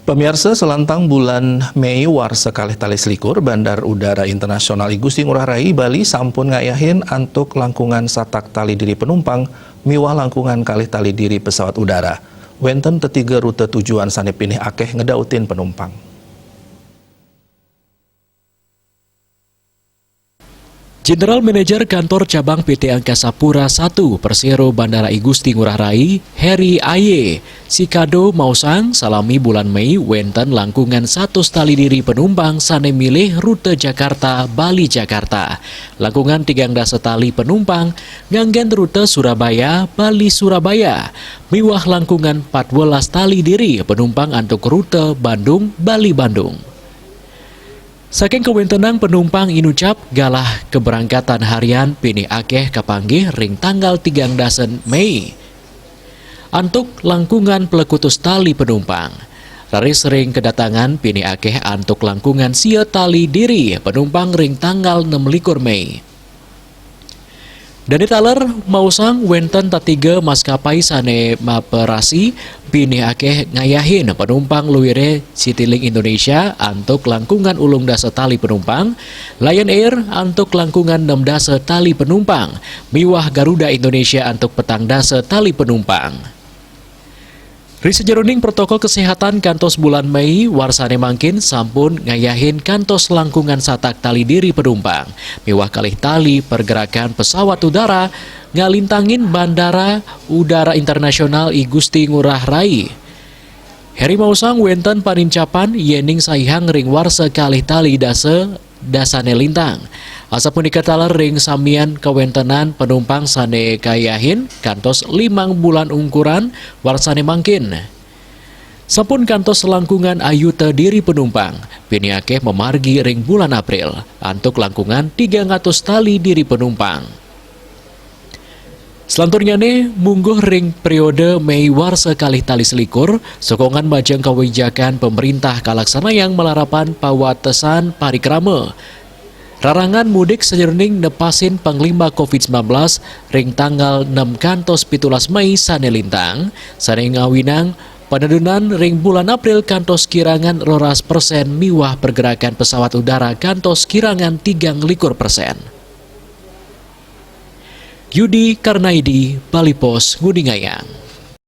Pemirsa, selantang bulan Mei war sekalih tali selikur, Bandar Udara Internasional I Gusti Ngurah Rai, Bali sampun ngayahin antuk langkungan satak tali diri penumpang, miwah langkungan kalih tali diri pesawat udara. Wenten tetiga rute tujuan sanepinih akeh ngedautin penumpang. General Manager Kantor Cabang PT Angkasa Pura I Persero Bandara I Gusti Ngurah Rai, Heri Aye, Sikado Mausang, salami bulan Mei, wenten langkungan 1 tali diri penumpang sane milih rute Jakarta, Bali Jakarta. Langkungan 3 tali penumpang, nganggen rute Surabaya, Bali Surabaya. Miwah langkungan 14 tali diri penumpang antuk rute Bandung, Bali Bandung. Saking kewentenang penumpang inucap galah keberangkatan harian pini akeh kapanggih ring tanggal 13 Mei. Antuk langkungan pelekutus tali penumpang. Rari sering kedatangan pini akeh antuk langkungan sia tali diri penumpang ring tanggal 16 Mei. Dani taler mausang wenten tatiga maskapai sane maperasi pini akeh ngayahin penumpang luwire Citylink Indonesia antuk langkungan ulung dasa tali penumpang, Lion Air antuk langkungan 6 dasa tali penumpang, miwah Garuda Indonesia antuk petang dasa tali penumpang. Risejeroning protokol kesehatan kantos bulan Mei, warsane mangkin sampun ngayahin kantos langkungan satak tali diri penumpang. Miwah kalih tali pergerakan pesawat udara ngalintangin Bandara Udara Internasional I Gusti Ngurah Rai. Heri mausang wenten panincapan yening saihang ring warsa kalih tali dasane lintang. Asap punika taler ring samian kewentenan penumpang sane kayahin kantos 5 bulan ungkuran warsane mangkin. Sampun kantos langkungan ayu terdiri penumpang, pini akeh memargi ring bulan April, antuk langkungan 300 tali diri penumpang. Selanturnya mungguh ring periode Mei war sekalih tali selikur, sokongan majang kewijakan pemerintah kalaksana yang melarapan pawatesan parikrama. Rarangan mudik sejeroning nepasin panglima COVID-19 ring tanggal 6 kantos 17 Mei sane lintang, sane ngawinang panadunan ring bulan April kantos kirangan 12% miwah pergerakan pesawat udara kantos kirangan 3% Yudi Karnaidi, Bali Pos, Ngudingayang.